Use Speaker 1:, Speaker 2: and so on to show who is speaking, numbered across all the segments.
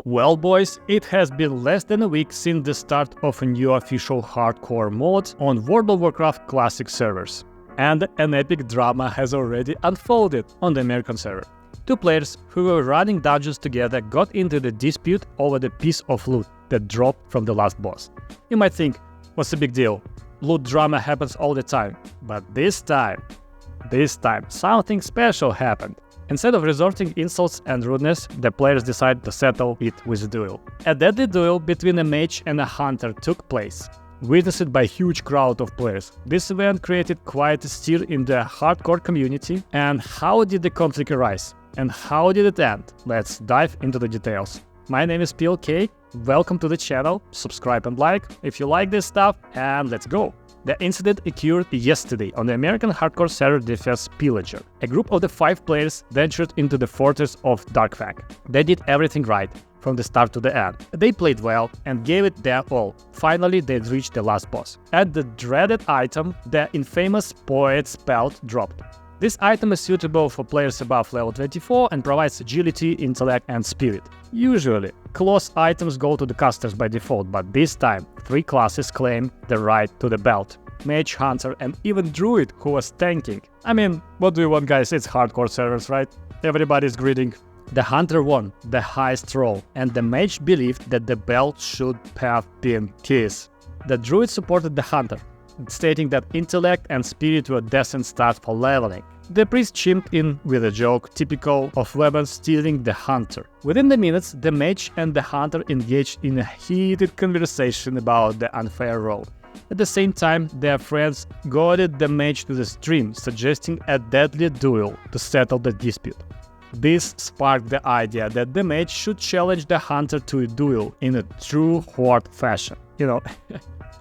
Speaker 1: Well boys, it has been less than a week since the start of a new official hardcore mod on World of Warcraft Classic servers. And an epic drama has already unfolded on the American server. Two players who were running dungeons together got into the dispute over the piece of loot that dropped from the last boss. You might think, what's the big deal? Loot drama happens all the time. But this time, something special happened. Instead of resorting insults and rudeness, the players decided to settle it with a duel. A deadly duel between a mage and a hunter took place, witnessed by a huge crowd of players. This event created quite a stir in the hardcore community. And how did the conflict arise? And how did it end? Let's dive into the details. My name is PLK, welcome to the channel, subscribe and like if you like this stuff, and let's go! The incident occurred yesterday on the American hardcore server Defense Pillager. A group of the 5 players ventured into the fortress of Darkfang. They did everything right, from the start to the end. They played well and gave it their all. Finally, they reached the last boss. At the dreaded item, the infamous Poet's Belt dropped. This item is suitable for players above level 24 and provides agility, intellect and spirit. Usually, class items go to the casters by default, but this time 3 classes claim the right to the belt. Mage, Hunter and even Druid who was tanking. I mean, what do you want guys, it's hardcore servers, right? Everybody's greeting. The Hunter won the highest roll and the Mage believed that the belt should have been his. The Druid supported the Hunter, stating that intellect and spirit were decent start for leveling. The priest chimed in with a joke typical of weapons stealing the hunter. Within the minutes, the mage and the hunter engaged in a heated conversation about the unfair role. At the same time, their friends goaded the mage to the extreme, suggesting a deadly duel to settle the dispute. This sparked the idea that the mage should challenge the hunter to a duel in a true horde fashion.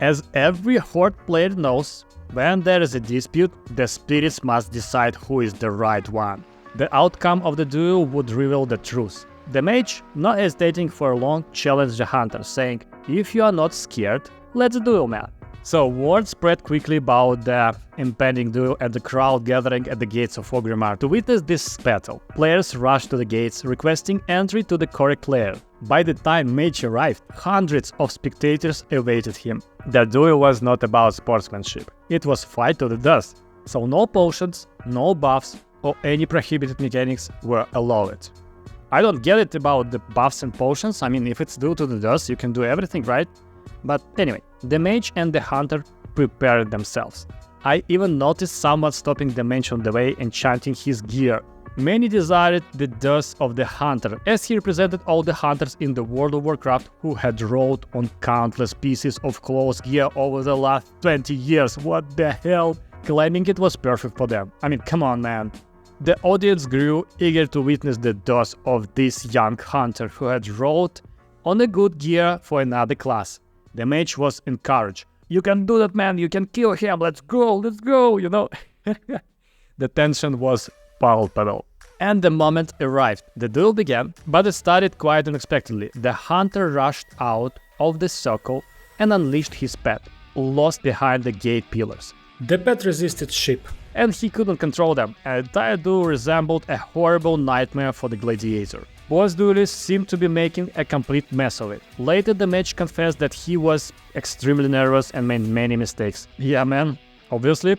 Speaker 1: As every horde player knows, when there is a dispute, the spirits must decide who is the right one. The outcome of the duel would reveal the truth. The mage, not hesitating for long, challenged the hunter, saying, "If you are not scared, let's duel, man." So word spread quickly about the impending duel and the crowd gathering at the gates of Orgrimmar to witness this battle. Players rushed to the gates, requesting entry to the correct lair. By the time Mage arrived, hundreds of spectators awaited him. The duel was not about sportsmanship, it was fight to the death. So no potions, no buffs, or any prohibited mechanics were allowed. I don't get it about the buffs and potions, I mean if it's due to the death you can do everything, right? But anyway, the mage and the hunter prepared themselves. I even noticed someone stopping the mage on the way and chanting his gear. Many desired the death of the hunter, as he represented all the hunters in the World of Warcraft who had rode on countless pieces of close gear over the last 20 years. What the hell? Claiming it was perfect for them. I mean, come on, man. The audience grew eager to witness the death of this young hunter who had rode on a good gear for another class. The mage was encouraged. "You can do that, man, you can kill him, let's go, The tension was palpable. And the moment arrived. The duel began, but it started quite unexpectedly. The hunter rushed out of the circle and unleashed his pet, lost behind the gate pillars. The pet resisted ship, and he couldn't control them. An entire duel resembled a horrible nightmare for the gladiator. Both duelists seemed to be making a complete mess of it. Later, the mage confessed that he was extremely nervous and made many mistakes. Yeah, man, obviously.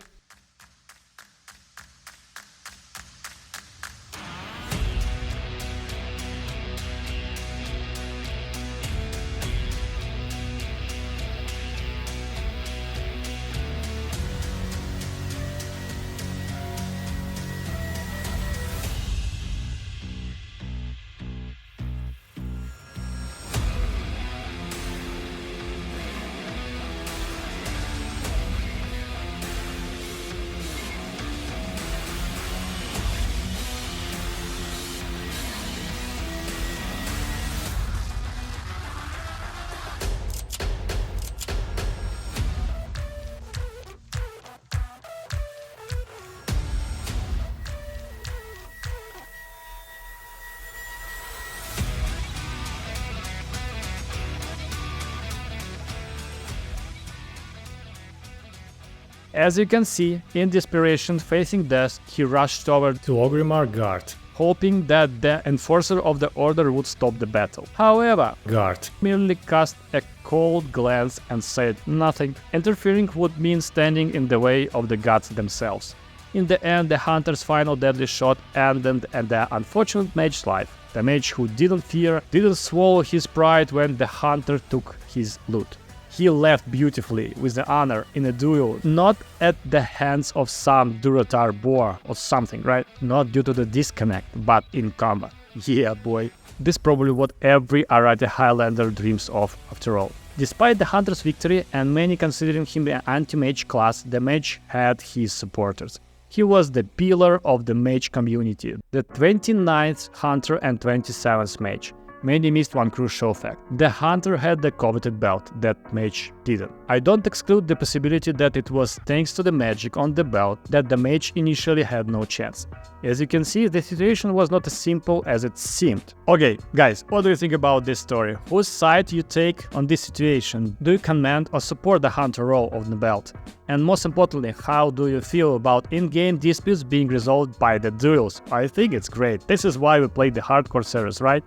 Speaker 1: As you can see, in desperation facing death, he rushed over to Orgrimmar Guard, hoping that the enforcer of the order would stop the battle. However, Guard merely cast a cold glance and said nothing. Interfering would mean standing in the way of the gods themselves. In the end, the hunter's final deadly shot ended and the unfortunate mage's life. The mage who didn't fear, didn't swallow his pride when the hunter took his loot. He left beautifully, with the honor, in a duel, not at the hands of some Durotar boar or something, right? Not due to the disconnect, but in combat. Yeah, boy. This is probably what every Arati Highlander dreams of, after all. Despite the hunter's victory, and many considering him an anti-mage class, the mage had his supporters. He was the pillar of the mage community, the 29th hunter and 27th mage. Many missed one crucial fact. The hunter had the coveted belt, that mage didn't. I don't exclude the possibility that it was thanks to the magic on the belt that the mage initially had no chance. As you can see, the situation was not as simple as it seemed. Okay, guys, what do you think about this story? Whose side you take on this situation? Do you commend or support the hunter role of the belt? And most importantly, how do you feel about in-game disputes being resolved by the duels? I think it's great. This is why we play the hardcore series, right?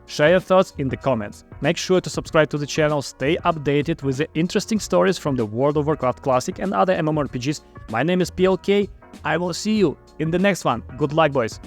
Speaker 1: Share your thoughts in the comments. Make sure to subscribe to the channel, stay updated with the interesting stories from the World of Warcraft Classic and other MMORPGs. My name is PLK. I will see you in the next one. Good luck, boys.